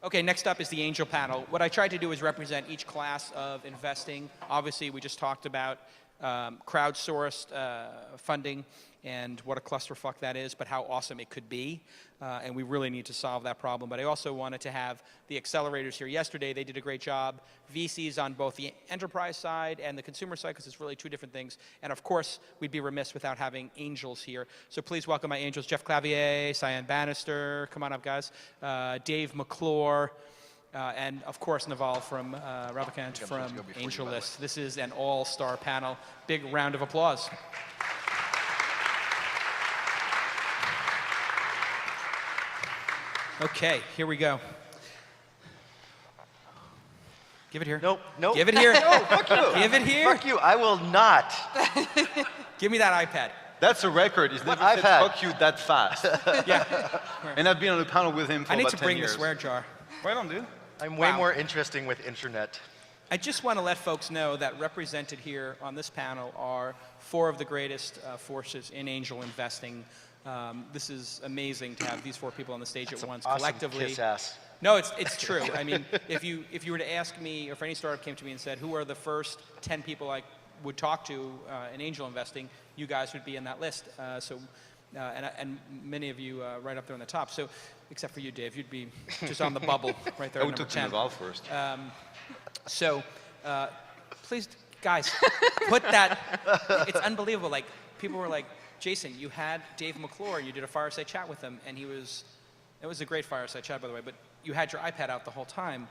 Okay, next up is the angel panel. What I tried to do is represent each class of investing. Obviously, we just talked about crowdsourced funding and what a clusterfuck that is, but how awesome it could be. And we really need to solve that problem. But I also wanted to have the accelerators here yesterday. They did a great job. VCs on both the enterprise side and the consumer side, because it's really two different things. And of course, we'd be remiss without having angels here. So please welcome my angels, Jeff Clavier, Cyan Banister, come on up, guys, Dave McClure, and of course, Naval from Ravikant from AngelList. This is an all-star panel. Big round of applause. Okay, here we go. Give it here. Nope, nope. Give it here. No, fuck you. Give it here. Fuck you, I will not. Give me that iPad. That's a record. He's never said fuck you that fast. Yeah. And I've been on a panel with him for I need about to 10 bring years. the swear jar. Right on, dude. I'm way more interesting with internet. I just want to let folks know that represented here on this panel are 4 of the greatest forces in angel investing. This is amazing to have these 4 people on the stage at once awesome collectively. Kiss ass. No, it's true. I mean, if you were to ask me, or if any startup came to me and said, who are the first 10 people I would talk to in angel investing, you guys would be in that list. And many of you right up there on the top. So, except for you, Dave, you'd be just on the bubble right there. I would talk to Naval first. Please, guys, put that. It's unbelievable. Like, people were like, Jason, you had Dave McClure, you did a fireside chat with him, and it was a great fireside chat, by the way, but you had your iPad out the whole time.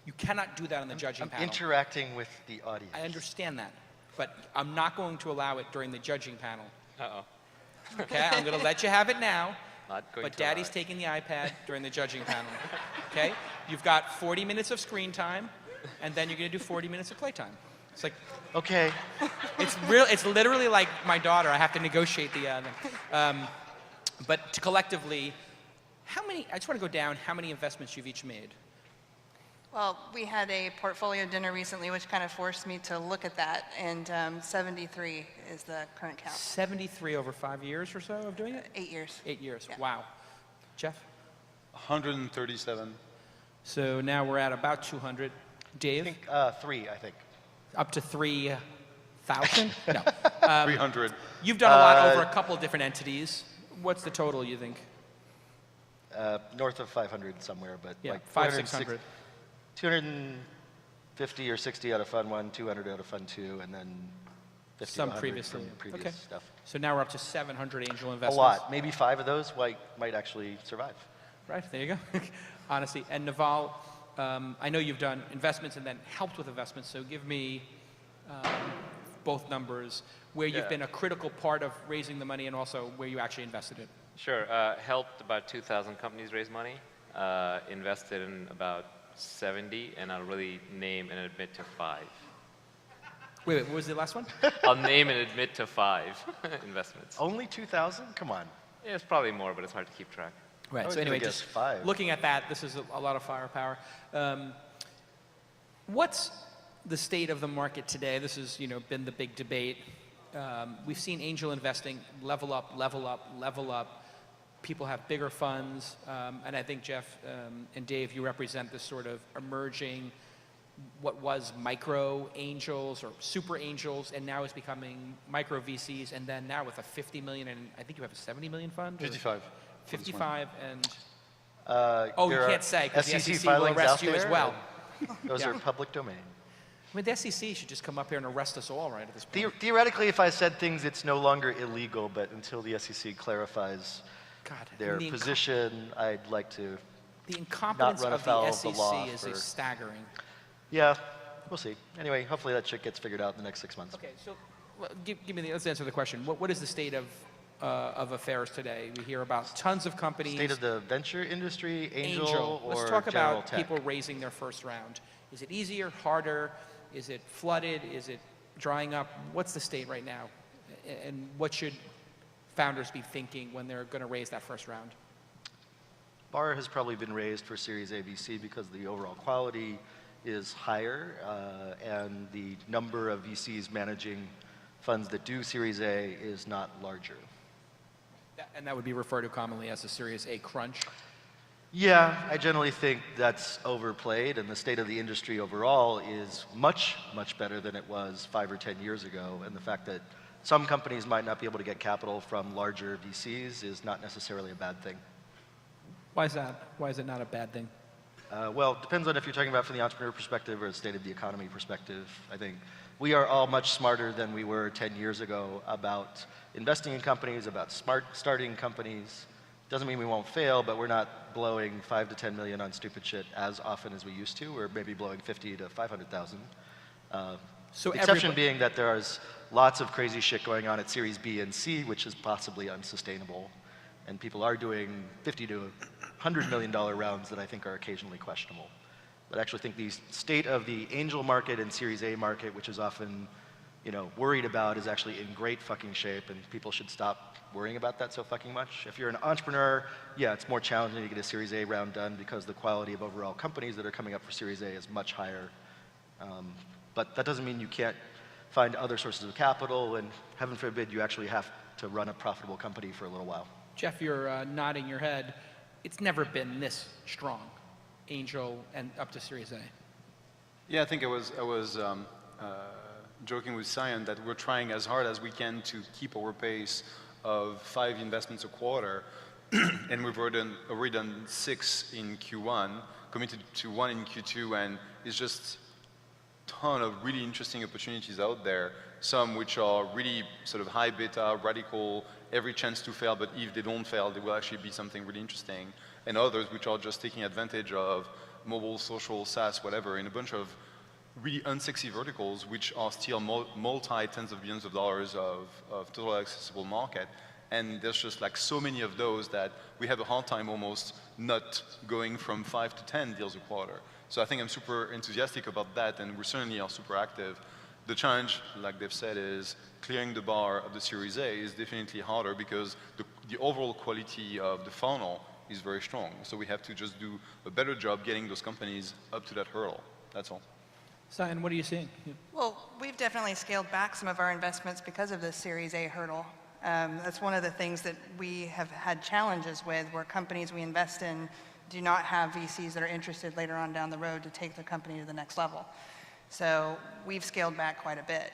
You cannot do that on the judging panel. Interacting with the audience. I understand that, but I'm not going to allow it during the judging panel. Uh-oh. Okay, I'm going to let you have it now, but Daddy's allow taking the iPad during the judging panel. Okay? You've got 40 minutes of screen time, and then you're going to do 40 minutes of playtime. It's like, okay. It's literally like my daughter. I have to negotiate but collectively, I just want to go down how many investments you've each made. Well, we had a portfolio dinner recently, which kind of forced me to look at that, and 73 is the current count. 73 over 5 years or so of doing it? 8 years. 8 years, Yeah. wow. Jeff? 137. So now we're at about 200. Dave? I think 3, I think. Up to 3,000? No. 300. You've done a lot over a couple different entities. What's the total, you think? North of 500 somewhere, but Yeah, like 500-600. 250 or 60 out of Fund 1, 200 out of Fund 2, and then 50 Some 100 previously. from previous Okay. stuff. So now we're up to 700 angel A investments. lot. Maybe 5 of those might actually survive. Right, there you go. Honestly. And Naval, I know you've done investments and then helped with investments, so give me both numbers, where you've been a critical part of raising the money and also where you actually invested it. Sure. Helped about 2,000 companies raise money. Invested in about 70, and I'll really name and admit to 5. Wait, what was the last one? I'll name and admit to 5 investments. Only 2,000? Come on. Yeah, it's probably more, but it's hard to keep track. Right, was so anyway, gonna guess just 5. looking at that, this is a lot of firepower. What's the state of the market today? This has been the big debate. We've seen angel investing level up, level up, level up. People have bigger funds, and I think Jeff and Dave, you represent this sort of emerging, what was micro angels or super angels, and now is becoming micro VCs, and then now with a 50 million, and I think you have a 70 million fund? 55. 55 and... Oh, you can't say, because the SEC will arrest you as well. Those are public domain. I mean, the SEC should just come up here and arrest us all right at this point. Theoretically, if I said things, it's no longer illegal, but until the SEC clarifies their position, I'd like to the incompetence not run of afoul the of the SEC law is staggering. Yeah, we'll see. Anyway, hopefully that shit gets figured out in the next 6 months. Okay, so let's answer the question. What is the state of affairs today? We hear about tons of companies. State of the venture industry, angel, or Let's talk general about tech. people raising their first round. Is it easier, harder? Is it flooded? Is it drying up? What's the state right now? And what should founders be thinking when they're going to raise that first round? Bar has probably been raised for Series A, VC because the overall quality is higher, and the number of VCs managing funds that do Series A is not larger. And that would be referred to commonly as a Series A crunch? Yeah, I generally think that's overplayed, and the state of the industry overall is much, much better than it was 5 or 10 years ago. And the fact that some companies might not be able to get capital from larger VCs is not necessarily a bad thing. Why is that? Why is it not a bad thing? Well, it depends on if you're talking about from the entrepreneur perspective or the state of the economy perspective. I think we are all much smarter than we were 10 years ago about investing in companies, about starting companies. Doesn't mean we won't fail, but we're not blowing 5 to 10 million on stupid shit as often as we used to. We're maybe blowing 50 to 500,000. So The exception being that there's lots of crazy shit going on at Series B and C, which is possibly unsustainable. And people are doing $50 to $100 million rounds that I think are occasionally questionable. But I actually think the state of the angel market and Series A market, which is often worried about, is actually in great fucking shape, and people should stop worrying about that so fucking much. If you're an entrepreneur, yeah, it's more challenging to get a Series A round done because the quality of overall companies that are coming up for Series A is much higher. But that doesn't mean you can't find other sources of capital, and heaven forbid you actually have to run a profitable company for a little while. Jeff, you're nodding your head. It's never been this strong, angel and up to Series A. Yeah, I think I was joking with Cyan that we're trying as hard as we can to keep our pace of 5 investments a quarter, and we've already done 6 in Q1, committed to 1 in Q2, and it's just a ton of really interesting opportunities out there, some which are really sort of high beta, radical, every chance to fail, but if they don't fail, they will actually be something really interesting, and others which are just taking advantage of mobile, social, SaaS, whatever, in a bunch of really unsexy verticals, which are still multi-tens of billions of dollars of total accessible market. And there's just like so many of those that we have a hard time almost not going from 5 to 10 deals a quarter. So I think I'm super enthusiastic about that, and we certainly are super active. The challenge, like they've said, is clearing the bar of the Series A is definitely harder because the overall quality of the funnel is very strong. So we have to just do a better job getting those companies up to that hurdle. That's all. Cyan, what are you seeing? Well, we've definitely scaled back some of our investments because of this Series A hurdle. That's one of the things that we have had challenges with, where companies we invest in do not have VCs that are interested later on down the road to take their company to the next level. So we've scaled back quite a bit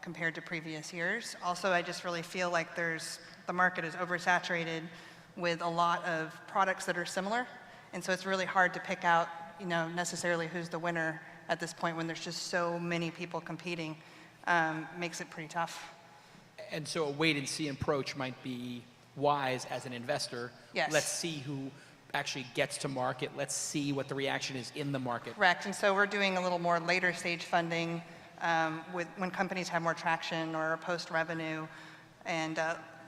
compared to previous years. Also, I just really feel like the market is oversaturated with a lot of products that are similar, and so it's really hard to pick out, necessarily who's the winner at this point when there's just so many people competing. Makes it pretty tough. And so a wait-and-see approach might be wise as an investor. Yes. Let's see who actually gets to market. Let's see what the reaction is in the market. Correct, and so we're doing a little more later stage funding when companies have more traction or post-revenue. And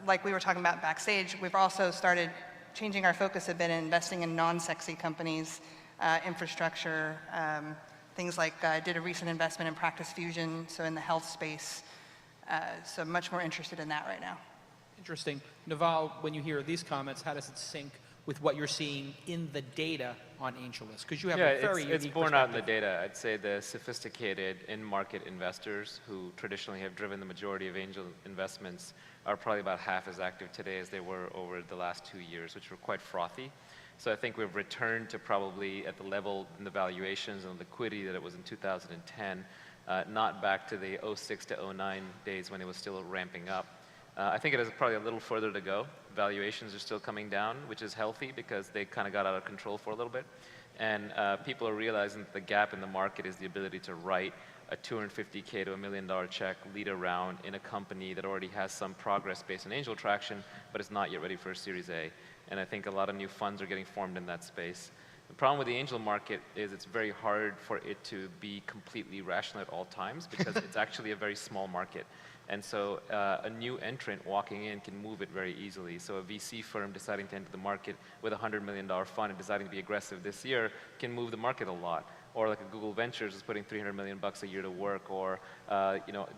like we were talking about backstage, we've also started changing our focus a bit in investing in non-sexy companies, infrastructure, things like I did a recent investment in Practice Fusion, so in the health space. So I'm much more interested in that right now. Interesting. Naval, when you hear these comments, how does it sync with what you're seeing in the data on AngelList? Because you have a very unique it's borne out in the perspective. data. I'd say the sophisticated in-market investors who traditionally have driven the majority of angel investments are probably about half as active today as they were over the last 2 years, which were quite frothy. So I think we've returned to probably at the level in the valuations and liquidity that it was in 2010, not back to the 06 to 09 days when it was still ramping up. I think it has probably a little further to go. Valuations are still coming down, which is healthy because they kind of got out of control for a little bit. And people are realizing that the gap in the market is the ability to write a $250K to $1 million check, lead a round in a company that already has some progress based on angel traction, but is not yet ready for a Series A. And I think a lot of new funds are getting formed in that space. The problem with the angel market is it's very hard for it to be completely rational at all times because it's actually a very small market. And so a new entrant walking in can move it very easily. So a VC firm deciding to enter the market with a $100 million fund and deciding to be aggressive this year can move the market a lot. Or like a Google Ventures is putting $300 million a year to work, or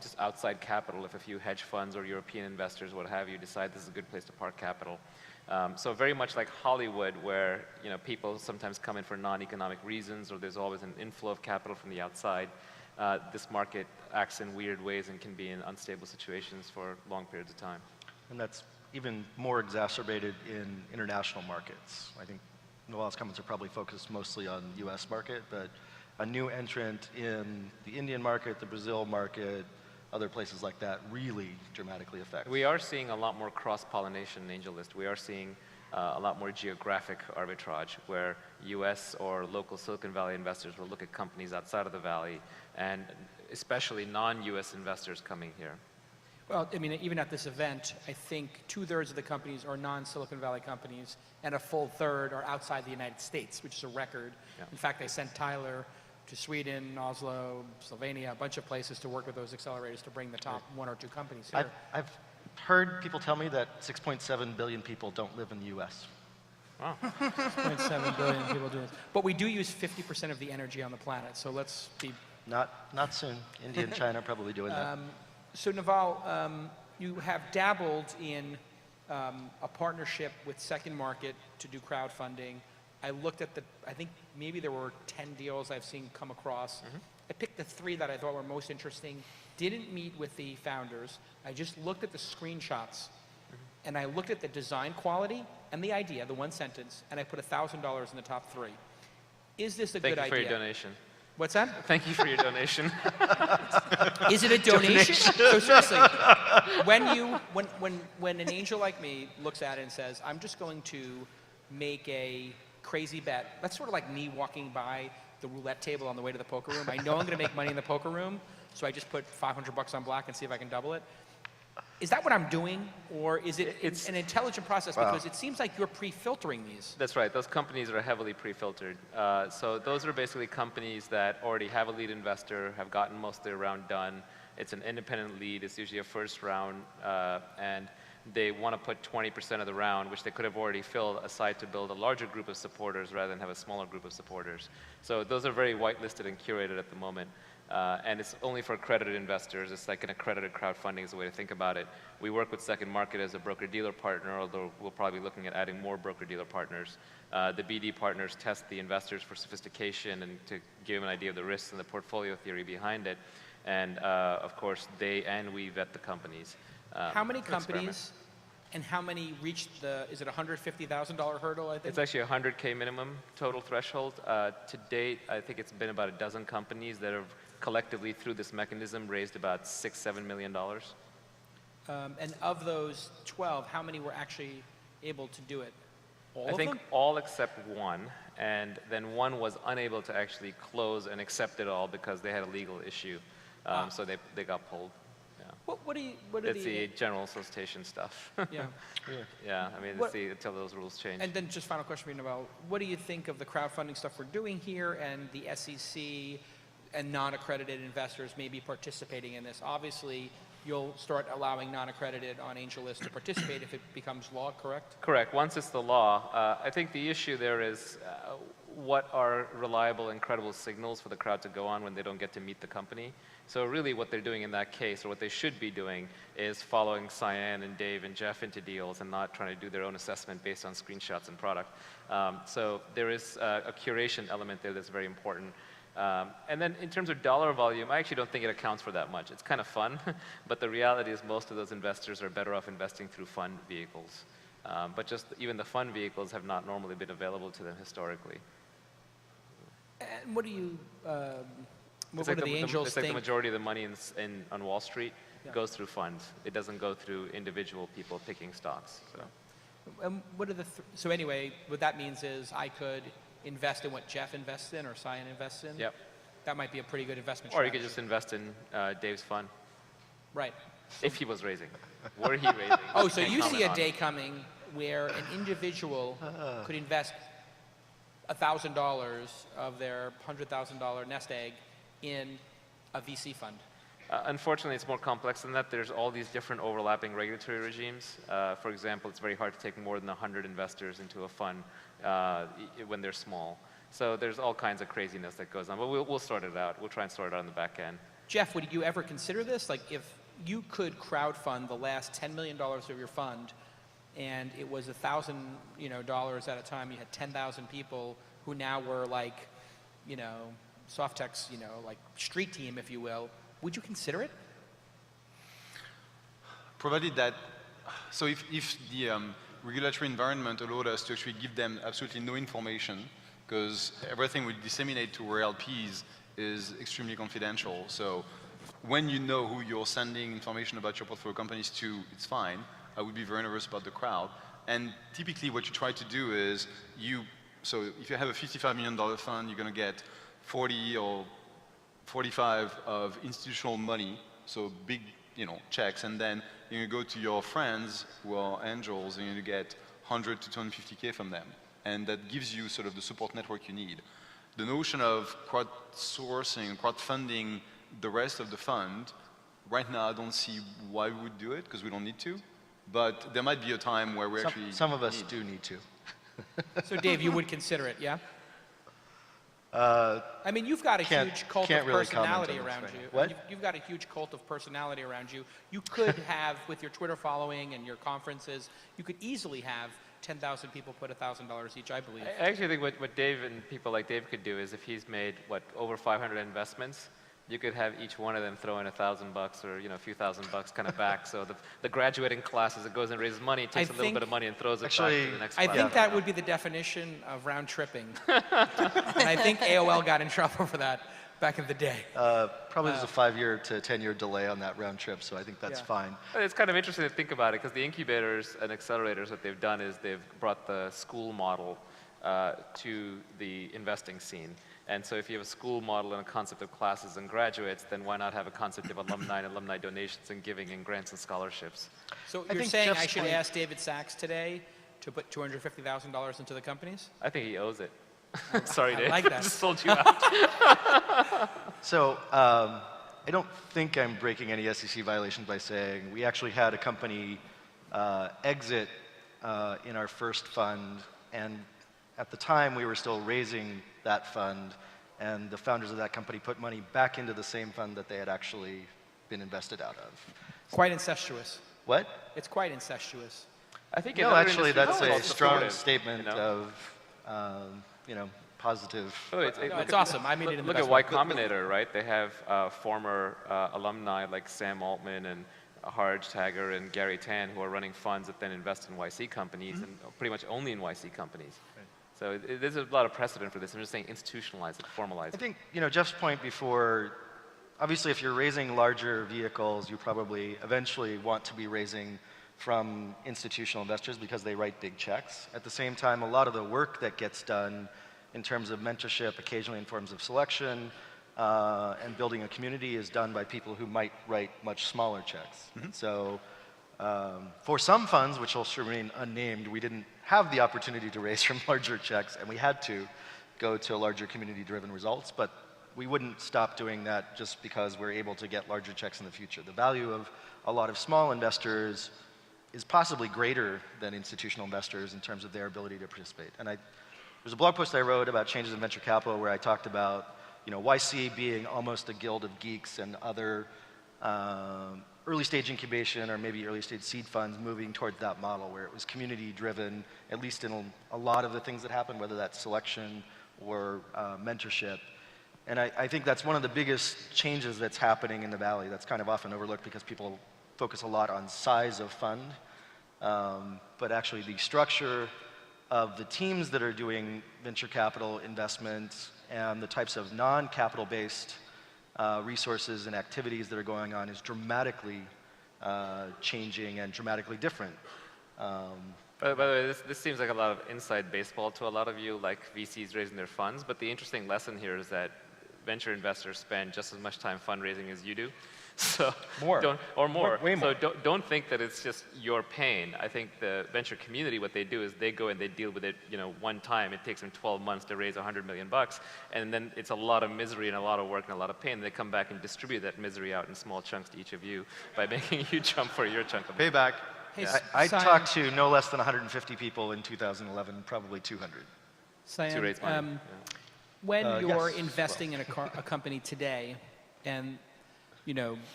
just outside capital if a few hedge funds or European investors, what have you, decide this is a good place to park capital. So very much like Hollywood, where people sometimes come in for non-economic reasons, or there's always an inflow of capital from the outside. This market acts in weird ways and can be in unstable situations for long periods of time. And that's even more exacerbated in international markets. I think Naval's comments are probably focused mostly on the US market, but a new entrant in the Indian market, the Brazil market, other places like that really dramatically affect. We are seeing a lot more cross-pollination in AngelList. We are seeing a lot more geographic arbitrage where US or local Silicon Valley investors will look at companies outside of the Valley, and especially non-US investors coming here. Well, I mean, even at this event, I think 2/3 of the companies are non-Silicon Valley companies, and a full third are outside the United States, which is a record. Yeah. In fact, I sent Tyler to Sweden, Oslo, Slovenia, a bunch of places to work with those accelerators to bring the top 1 or 2 companies here. I've heard people tell me that 6.7 billion people don't live in the US. Wow. 6.7 billion people do this. But we do use 50% of the energy on the planet, so let's be... Not soon. India and China are probably doing that. So Naval, you have dabbled in a partnership with Second Market to do crowdfunding. I looked at I think maybe there were 10 deals I've seen come across. I picked the 3 that I thought were most interesting. Didn't meet with the founders. I just looked at the screenshots, and I looked at the design quality and the idea, the one sentence, and I put $1,000 in the top 3. Is this a good idea? Thank you for your donation. What's that? Thank you for your donation. Is it a donation? So seriously, when an angel like me looks at it and says, I'm just going to make a crazy bet, that's sort of like me walking by the roulette table on the way to the poker room. I know I'm going to make money in the poker room, so I just put $500 on black and see if I can double it. Is that what I'm doing, or is it's an intelligent process? Because it seems like you're pre-filtering these. That's right. Those companies are heavily pre-filtered. So those are basically companies that already have a lead investor, have gotten most of their round done. It's an independent lead. It's usually a first round, and they want to put 20% of the round, which they could have already filled, aside to build a larger group of supporters rather than have a smaller group of supporters. So those are very whitelisted and curated at the moment. And it's only for accredited investors. It's like an accredited crowdfunding is the way to think about it. We work with Second Market as a broker-dealer partner, although we'll probably be looking at adding more broker-dealer partners. The BD partners test the investors for sophistication and to give them an idea of the risks and the portfolio theory behind it. And of course, they and we vet the companies. How many companies and how many reached the, is it $150,000 hurdle, I think? It's actually a 100K minimum total threshold. To date, I think it's been about a dozen companies that have collectively through this mechanism raised about $6-7 million. And of those 12, how many were actually able to do it? All of them? I think all except one, and then one was unable to actually close and accept it all because they had a legal issue, so they got pulled. Yeah. What are It's the general solicitation stuff. Yeah. Yeah, I mean, it's until those rules change. And then just final question for you, Naval. What do you think of the crowdfunding stuff we're doing here and the SEC and non-accredited investors maybe participating in this? Obviously, you'll start allowing non-accredited on AngelList to participate if it becomes law, correct? Correct. Once it's the law, I think the issue there is what are reliable and credible signals for the crowd to go on when they don't get to meet the company. So really what they're doing in that case, or what they should be doing, is following Cyan and Dave and Jeff into deals and not trying to do their own assessment based on screenshots and product. So there is a curation element there that's very important. And then in terms of dollar volume, I actually don't think it accounts for that much. It's kind of fun, but the reality is most of those investors are better off investing through fund vehicles. But just even the fund vehicles have not normally been available to them historically. And what do you, what It's do the angels it's like the think? majority of the money on Wall Street goes through funds. It doesn't go through individual people picking stocks. So. What are the, so anyway, what that means is I could invest in what Jeff invests in or Cyan invests in? Yep. That might be a pretty good investment Or you strategy. could just invest in Dave's fund, Right. if he was raising. Were he raising? Oh, so Can't you see comment a on. day coming where an individual could invest $1,000 of their $100,000 nest egg in a VC fund. Unfortunately, it's more complex than that. There's all these different overlapping regulatory regimes. For example, it's very hard to take more than 100 investors into a fund when they're small. So there's all kinds of craziness that goes on. But we'll sort it out. We'll try and sort it out on the back end. Jeff, would you ever consider this? Like if you could crowdfund the last $10 million of your fund and it was $1,000 at a time, you had 10,000 people who now were like, Softex, like street team, if you will, would you consider it? Provided that, so if the regulatory environment allowed us to actually give them absolutely no information because everything we disseminate to our LPs is extremely confidential. So when you know who you're sending information about your portfolio companies to, it's fine. I would be very nervous about the crowd. And typically what you try to do is so if you have a $55 million fund, you're going to get 40 or 45 of institutional money, so big checks, and then you're going to go to your friends who are angels and you're going to get 100 to 250K from them. And that gives you sort of the support network you need. The notion of crowdsourcing, crowdfunding the rest of the fund, right now I don't see why we would do it because we don't need to. But there might be a time where we actually Some of us do need to. So Dave, you would consider it, yeah? I mean, you've got a huge cult of really personality comment on around this right you. now. What? You've got a huge cult of personality around you. You could have, with your Twitter following and your conferences, you could easily have 10,000 people put $1,000 each, I believe. I actually think what Dave and people like Dave could do is if he's made, over 500 investments, you could have each one of them throw in $1,000 or a few $1,000 kind of back. So the graduating class, as it goes and raises money, takes a little bit of money and throws it back to the next class. I think that would be the definition of round tripping. And I think AOL got in trouble for that back in the day. Probably there's a 5-year to 10-year delay on that round trip, so I think that's fine. It's kind of interesting to think about it because the incubators and accelerators, what they've done is they've brought the school model to the investing scene. And so if you have a school model and a concept of classes and graduates, then why not have a concept of alumni and alumni donations and giving and grants and scholarships? So you're saying I should ask David Sachs today to put $250,000 into the companies? I think he owes it. Sorry, Dave. I like that. I just sold you out. So I don't think I'm breaking any SEC violations by saying we actually had a company exit in our first fund, and at the time we were still raising that fund, and the founders of that company put money back into the same fund that they had actually been invested out of. Quite incestuous. What? It's quite incestuous. I think No, actually that's a strong supportive, statement of positive. It's awesome. I made it in the Look best at way. Y Combinator, right? They have former alumni like Sam Altman and Harj Tagger and Gary Tan who are running funds that then invest in YC companies and pretty much only in YC companies. Right. So there's a lot of precedent for this. I'm just saying institutionalize it, formalize it. I think, Jeff's point before, obviously if you're raising larger vehicles, you probably eventually want to be raising from institutional investors because they write big checks. At the same time, a lot of the work that gets done in terms of mentorship, occasionally in forms of selection, and building a community is done by people who might write much smaller checks. So for some funds, which will remain unnamed, we didn't have the opportunity to raise from larger checks, and we had to go to larger community-driven results, but we wouldn't stop doing that just because we're able to get larger checks in the future. The value of a lot of small investors is possibly greater than institutional investors in terms of their ability to participate. And there's a blog post I wrote about changes in venture capital where I talked about YC being almost a guild of geeks and other early stage incubation or maybe early stage seed funds moving towards that model where it was community driven, at least in a lot of the things that happen, whether that's selection or mentorship. And I think that's one of the biggest changes that's happening in the Valley that's kind of often overlooked because people focus a lot on size of fund, but actually the structure of the teams that are doing venture capital investments and the types of non-capital based resources and activities that are going on is dramatically changing and dramatically different. By the way, this seems like a lot of inside baseball to a lot of you, like VCs raising their funds, but the interesting lesson here is that venture investors spend just as much time fundraising as you do. So way more. So don't think that it's just your pain. I think the venture community, what they do is they go and they deal with it, one time. It takes them 12 months to raise $100 million, and then it's a lot of misery and a lot of work and a lot of pain. They come back and distribute that misery out in small chunks to each of you by making you jump for your chunk of money. Payback. Hey, I talked to no less than 150 people in 2011, probably 200. Cyan, To raise money. when you're yes, investing in a company today, and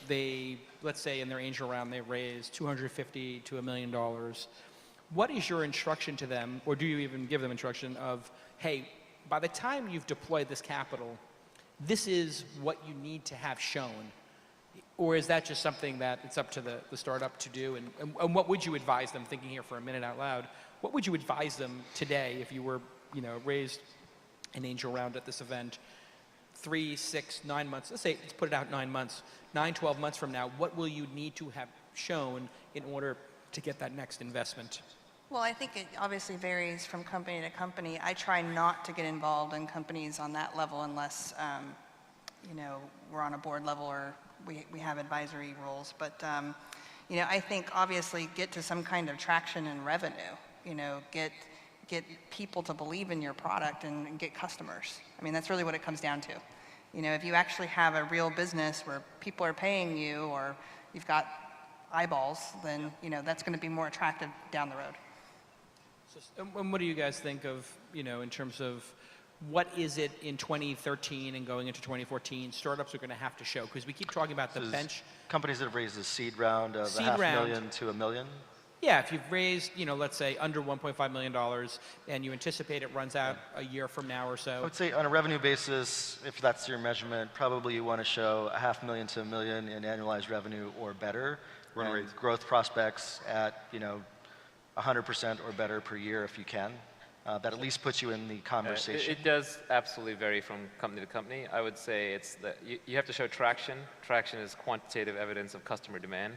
they, let's say in their angel round, they raise $250 to $1 million. What is your instruction to them, or do you even give them instruction of, hey, by the time you've deployed this capital, this is what you need to have shown. Or is that just something that it's up to the startup to do? And what would you advise them, thinking here for a minute out loud, what would you advise them today if you were, raised an angel round at this event 3, 6, 9 months, let's put it out 9 months, 9, 12 months from now, what will you need to have shown in order to get that next investment? Well, I think it obviously varies from company to company. I try not to get involved in companies on that level unless, we're on a board level or we have advisory roles. But, I think obviously get to some kind of traction and revenue, get people to believe in your product and get customers. I mean, that's really what it comes down to. If you actually have a real business where people are paying you or you've got eyeballs, then, that's going to be more attractive down the road. And what do you guys think of, in terms of what is it in 2013 and going into 2014 startups are going to have to show? Because we keep talking about the bench. Companies that have raised a seed round of Seed $500,000 round. to $1 million. Yeah, if you've raised, let's say under $1.5 million and you anticipate it runs out a year from now or I so. would say on a revenue basis, if that's your measurement, probably you want to show $500,000 to $1 million in annualized revenue or better. Run rate. Growth prospects at 100% or better per year if you can. That at least puts you in the conversation. It does absolutely vary from company to company. I would say it's that you have to show traction. Traction is quantitative evidence of customer demand.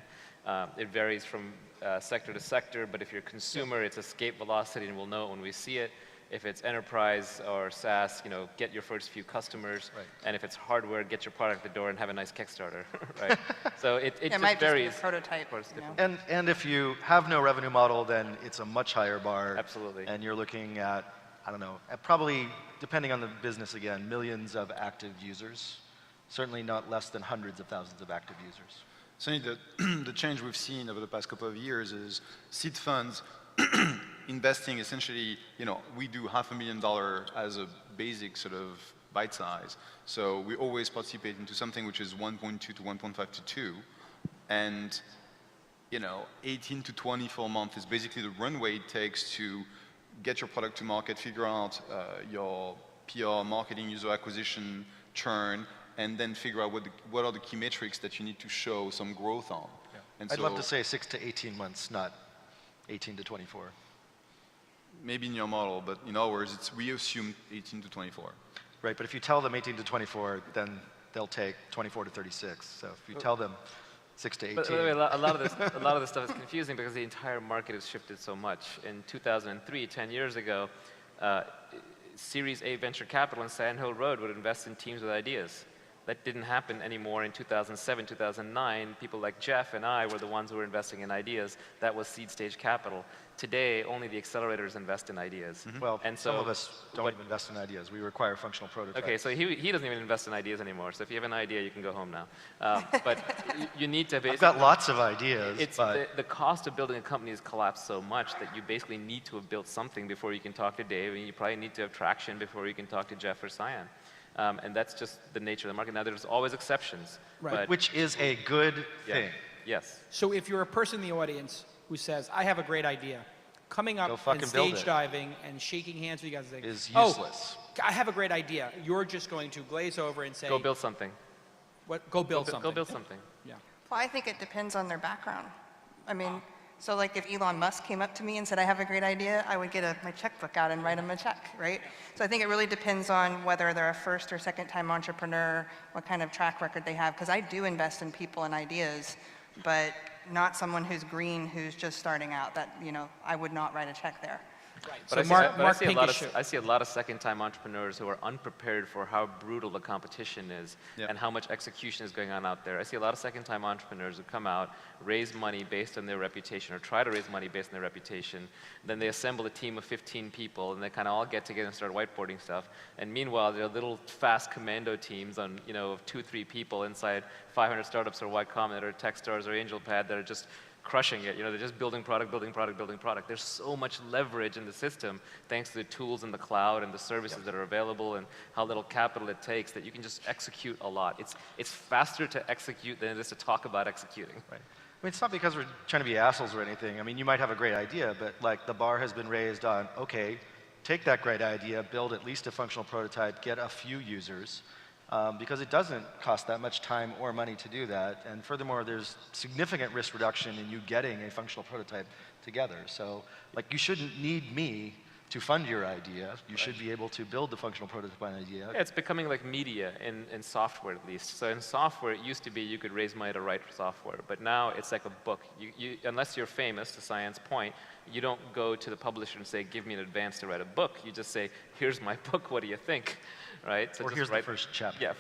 It varies from sector to sector, but if you're a consumer, it's escape velocity and we'll know it when we see it. If it's enterprise or SaaS, get your first few customers. Right. And if it's hardware, get your product at the door and have a nice Kickstarter, right? So it just might varies. just be a prototype. Of course, different. And if you have no revenue model, then it's a much higher bar. Absolutely. And you're looking at, at probably, depending on the business again, millions of active users. Certainly not less than hundreds of thousands of active users. Certainly the change we've seen over the past couple of years is seed funds investing essentially, we do $500,000 as a basic sort of bite size. So we always participate into something which is 1.2 to 1.5 to 2. And, 18 to 24 months is basically the runway it takes to get your product to market, figure out your PR, marketing, user acquisition, churn, and then figure out what are the key metrics that you need to show some growth on. Yeah. And I'd so love to say 6 to 18 months, not 18 to 24. maybe in your model, but in ours, we assume 18 to 24. Right, but if you tell them 18 to 24, then they'll take 24 to 36. So if you tell them 6 to 18. But a lot of this stuff is confusing because the entire market has shifted so much. In 2003, 10 years ago, Series A venture capital on Sand Hill Road would invest in teams with ideas. That didn't happen anymore in 2007, 2009. People like Jeff and I were the ones who were investing in ideas. That was seed stage capital. Today, only the accelerators invest in ideas. Mm-hmm. Well, and so, some of us don't even invest in ideas. We require functional prototypes. Okay, so he doesn't even invest in ideas anymore. So if you have an idea, you can go home now. But you need to basically... I've got lots of ideas, but... The cost of building a company has collapsed so much that you basically need to have built something before you can talk to Dave, and you probably need to have traction before you can talk to Jeff or Cyan. And that's just the nature of the market. Now, there's always exceptions. Right. But Which is a good thing. yes. So if you're a person in the audience who says, I have a great idea, coming Go up fucking and build stage it. diving and shaking hands with you guys and saying, Is oh, useless. I have a great idea. You're just going to glaze over and say, Go build something. Go build something. Go build something. Yeah. Well, I think it depends on their background. I mean, so like if Elon Musk came up to me and said, I have a great idea, I would get my checkbook out and write him a check, right? So I think it really depends on whether they're a first or second time entrepreneur, what kind of track record they have, because I do invest in people and ideas, but not someone who's green, who's just starting out. That, I would not write a check there. Right. But So I see a lot of second-time entrepreneurs who are unprepared for how brutal the competition is and how much execution is going on out there. I see a lot of second-time entrepreneurs who come out, raise money based on their reputation or try to raise money based on their reputation. Then they assemble a team of 15 people and they kind of all get together and start whiteboarding stuff. And meanwhile, there are little fast commando teams on, of 2-3 people inside 500 startups or Y Combinator or Techstars or AngelPad that are just crushing it. They're just building product, building product, building product. There's so much leverage in the system thanks to the tools in the cloud and the services that are available and how little capital it takes that you can just execute a lot. It's faster to execute than it is to talk about executing. Right. I mean, it's not because we're trying to be assholes or anything. I mean, you might have a great idea, but like the bar has been raised on, okay, take that great idea, build at least a functional prototype, get a few users, because it doesn't cost that much time or money to do that. And furthermore, there's significant risk reduction in you getting a functional prototype together. So like, you shouldn't need me to fund your idea. You should be able to build the functional prototype idea. Yeah, it's becoming like media in software at least. So in software, it used to be you could raise money to write software, but now it's like a book. Unless you're famous, to Cyan's point, you don't go to the publisher and say, give me an advance to write a book. You just say, here's my book, what do you think? Right? So Or just here's write, the first chapter. Yeah,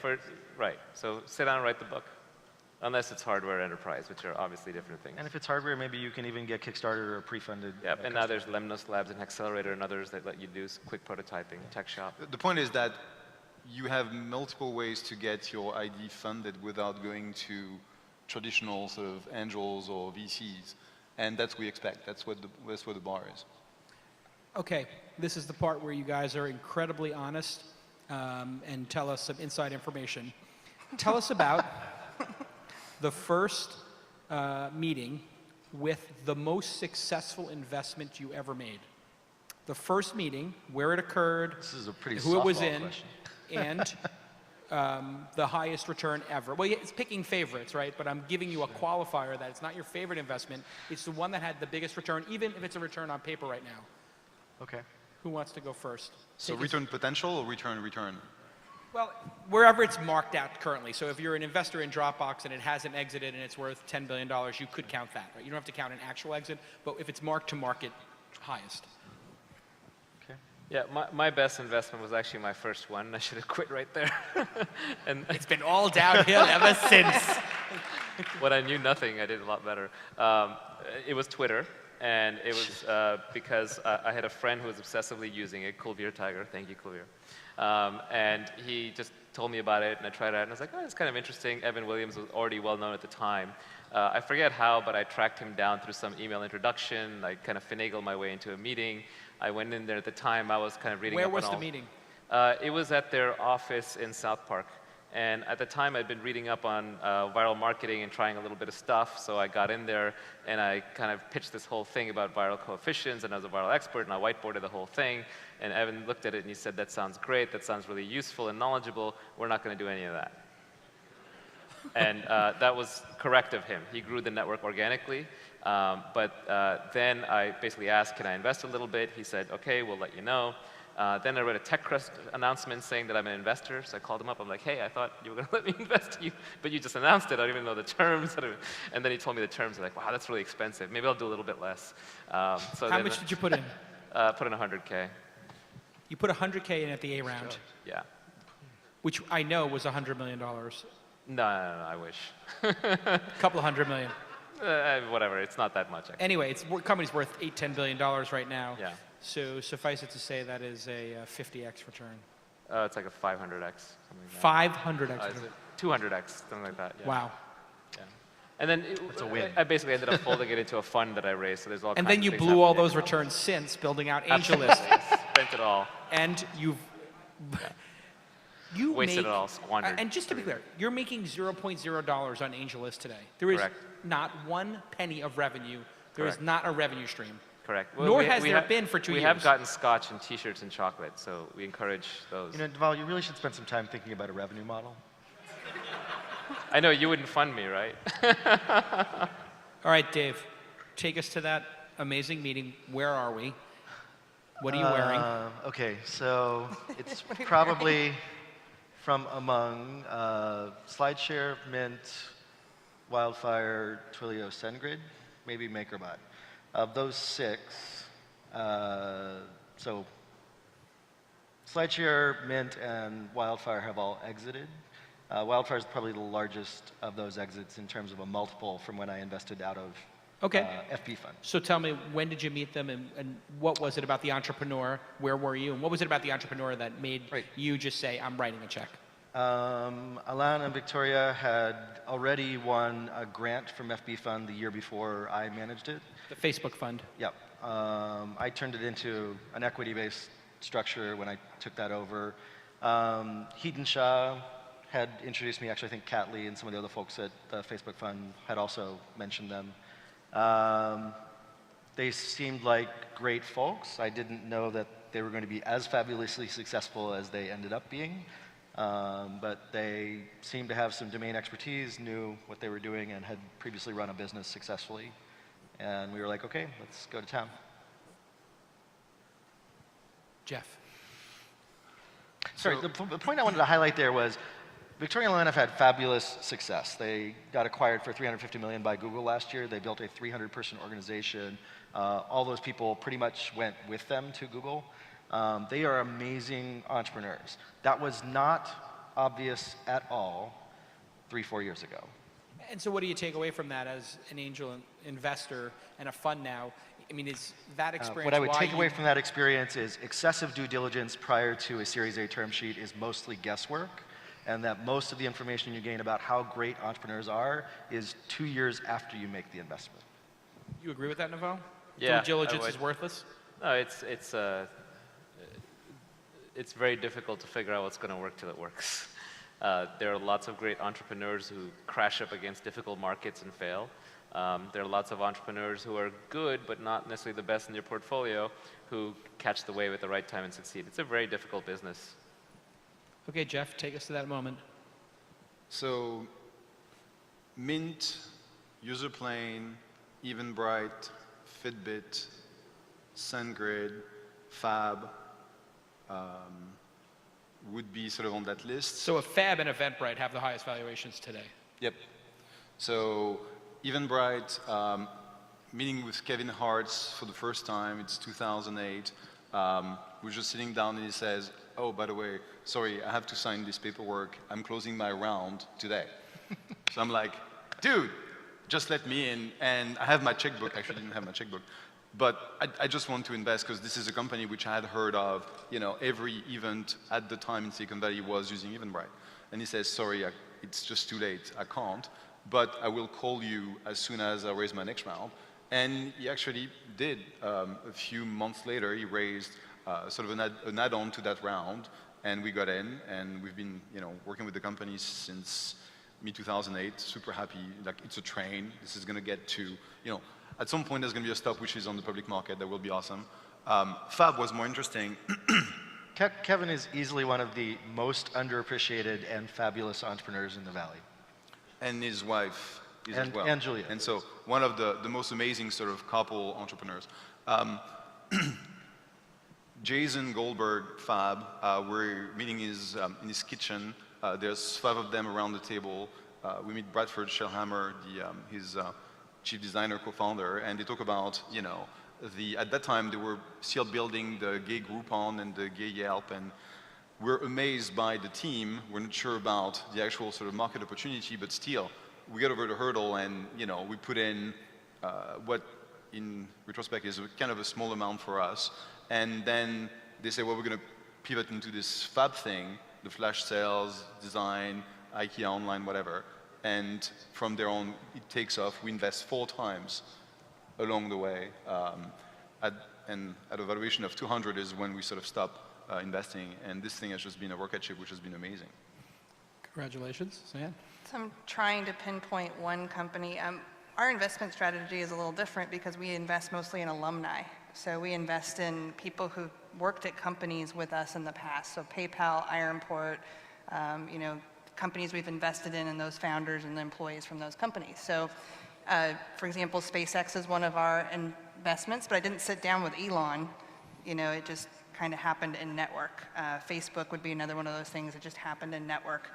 right. So sit down and write the book. Unless it's hardware enterprise, which are obviously different things. And if it's hardware, maybe you can even get Kickstarter or pre-funded. Yeah, and now there's Lemnos Labs and Accelerator and others that let you do quick prototyping, tech shop. The point is that you have multiple ways to get your ID funded without going to traditional sort of angels or VCs. And that's what we expect. That's what the bar is. Okay, this is the part where you guys are incredibly honest and tell us some inside information. Tell us about the first meeting with the most successful investment you ever made. The first meeting, where it occurred, This is a pretty who it was softball in, question. and the highest return ever. Well, yeah, it's picking favorites, right? But I'm giving you a qualifier that it's not your favorite investment. It's the one that had the biggest return, even if it's a return on paper right now. Okay. Who wants to go first? So Take us- return potential or return? Well, wherever it's marked out currently. So if you're an investor in Dropbox and it hasn't exited and it's worth $10 billion, you could count that, right? You don't have to count an actual exit, but if it's marked to market, highest. Okay. Yeah, my best investment was actually my first one. I should have quit right there. And It's been all downhill ever since. when I knew nothing, I did a lot better. It was Twitter, and it was because I had a friend who was obsessively using it, Clavier Tiger. Thank you, Clavier. And he just told me about it, and I tried it out, and I was like, oh, it's kind of interesting. Evan Williams was already well known at the time. I forget how, but I tracked him down through some email introduction. I kind of finagled my way into a meeting. I went in there at the time. I was kind of reading Where up was on the all. meeting? It was at their office in South Park. And at the time, I'd been reading up on viral marketing and trying a little bit of stuff. So I got in there, and I kind of pitched this whole thing about viral coefficients, and I was a viral expert, and I whiteboarded the whole thing. And Evan looked at it, and he said, that sounds great. That sounds really useful and knowledgeable. We're not going to do any of that. And that was correct of him. He grew the network organically. But then I basically asked, can I invest a little bit? He said, OK, we'll let you know. Then I read a TechCrest announcement saying that I'm an investor. So I called him up. I'm like, hey, I thought you were going to let me invest in you, but you just announced it. I don't even know the terms. And then he told me the terms. I'm like, wow, that's really expensive. Maybe I'll do a little bit less. So How much did you put in? Put in 100K. You put 100K in at the A round, Yeah. which I know was $100 million. No, I wish. A couple of $100 million. Whatever, it's not that much. Actually. Anyway, company's worth $8-10 billion right now. Yeah. So suffice it to say that is a 50x return. It's like a 500x, something like that. 500x. Is it 200x, something like that. Yeah. Wow. Yeah. And then That's a win. I basically ended up folding it into a fund that I raised. So there's all And kinds then of you things blew all happening. those returns since building out Absolutely. AngelList. Spent it all. And you've you Wasted make, it all, squandered. And just to be clear, you're making $0.0 on AngelList today. There is Correct. not one penny of revenue. There is Correct. not a revenue stream. Correct. Nor has there been for 2 We years. have gotten scotch and T-shirts and chocolate, so we encourage those. You know, Naval, you really should spend some time thinking about a revenue model. I know you wouldn't fund me, right? All right, Dave, take us to that amazing meeting. Where are we? What are you wearing? Okay, so it's probably from among SlideShare, Mint, Wildfire, Twilio, SendGrid, maybe MakerBot. Of those 6, so SlideShare, Mint, and Wildfire have all exited. Wildfire is probably the largest of those exits in terms of a multiple from when I invested out of Okay. FP fund. So tell me, when did you meet them, and what was it about the entrepreneur? Where were you? And what was it about the entrepreneur that made Right. you just say, I'm writing a check? Alan and Victoria had already won a grant from FB Fund the year before I managed it. The Facebook fund. Yep. I turned it into an equity-based structure when I took that over. Heaton Shah had introduced me. Actually, I think Kat Lee and some of the other folks at the Facebook Fund had also mentioned them. They seemed like great folks. I didn't know that they were going to be as fabulously successful as they ended up being. But they seemed to have some domain expertise, knew what they were doing, and had previously run a business successfully. And we were like, okay, let's go to town. Jeff. Sorry, the point I wanted to highlight there was Victoria and Atlanta have had fabulous success. They got acquired for $350 million by Google last year. They built a 300-person organization. All those people pretty much went with them to Google. They are amazing entrepreneurs. That was not obvious at all 3-4 years ago. And so what do you take away from that as an angel investor and a fund now? I mean, is that experience What I would why take you- away from that experience is excessive due diligence prior to a Series A term sheet is mostly guesswork, and that most of the information you gain about how great entrepreneurs are is 2 years after you make the investment. You agree with that, Naval? Yeah, Due diligence I is would. worthless? No, it's very difficult to figure out what's going to work till it works. There are lots of great entrepreneurs who crash up against difficult markets and fail. There are lots of entrepreneurs who are good, but not necessarily the best in their portfolio, who catch the wave at the right time and succeed. It's a very difficult business. Okay, Jeff, take us to that moment. So, Mint, Userplane, Eventbrite, Fitbit, SendGrid, Fab would be sort of on that list. So if Fab and Eventbrite have the highest valuations today. Yep. So Eventbrite, meeting with Kevin Hartz for the first time, it's 2008. We're just sitting down and he says, oh, by the way, sorry, I have to sign this paperwork. I'm closing my round today. So I'm like, dude, just let me in. And I have my checkbook. Actually, I didn't have my checkbook. But I just want to invest because this is a company which I had heard of. You know, every event at the time in Silicon Valley was using Eventbrite. And he says, sorry, it's just too late. I can't. But I will call you as soon as I raise my next round. And he actually did. A few months later, he raised sort of an add-on to that round. And we got in. And we've been working with the company since mid-2008. Super happy. Like, it's a train. This is going to get to, at some point, there's going to be a stock which is on the public market. That will be awesome. Fab was more interesting. Kevin is easily one of the most underappreciated and fabulous entrepreneurs in the Valley. And his wife is as well. And Julia. And so one of the most amazing sort of couple entrepreneurs. Jason Goldberg, Fab, we're meeting in his kitchen. There's 5 of them around the table. We meet Bradford Shellhammer, his chief designer, co-founder, and they talk about, at that time they were still building the gay Groupon and the gay Yelp, and we're amazed by the team. We're not sure about the actual sort of market opportunity, but still, we get over the hurdle and, we put in what in retrospect is kind of a small amount for us. And then they say, well, we're going to pivot into this Fab thing, the flash sales, design, IKEA online, whatever. And from there on, it takes off. We invest 4 times along the way. And at a valuation of 200 is when we sort of stop investing. And this thing has just been a rocket ship, which has been amazing. Congratulations, Cyan. So I'm trying to pinpoint one company. Our investment strategy is a little different because we invest mostly in alumni. So we invest in people who worked at companies with us in the past. So PayPal, Ironport, companies we've invested in and those founders and the employees from those companies. So, for example, SpaceX is one of our investments, but I didn't sit down with Elon. It just kind of happened in network. Facebook would be another one of those things that just happened in network.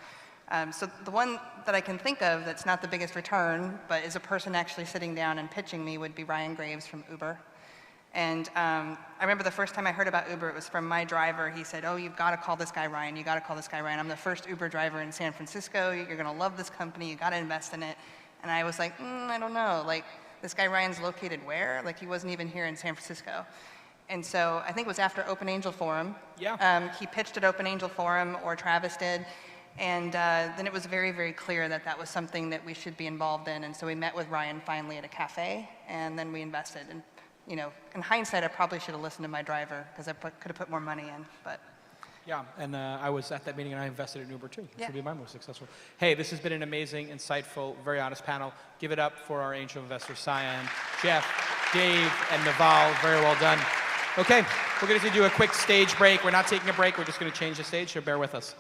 So the one that I can think of that's not the biggest return, but is a person actually sitting down and pitching me would be Ryan Graves from Uber. And I remember the first time I heard about Uber, it was from my driver. He said, oh, you've got to call this guy Ryan. You got to call this guy Ryan. I'm the first Uber driver in San Francisco. You're going to love this company. You got to invest in it. And I was like, I don't know. Like, this guy Ryan's located where? Like, he wasn't even here in San Francisco. And so I think it was after Open Angel Forum. Yeah. He pitched at Open Angel Forum, or Travis did. And then it was very, very clear that that was something that we should be involved in. And so we met with Ryan finally at a cafe, and then we invested. And in hindsight, I probably should have listened to my driver because I could have put more money in, but. Yeah, and I was at that meeting and I invested in Uber too. This Yeah. would be my most successful. Hey, this has been an amazing, insightful, very honest panel. Give it up for our angel investors, Cyan, Jeff, Dave, and Naval. Very well done. Okay, we're going to do a quick stage break. We're not taking a break. We're just going to change the stage, so bear with us.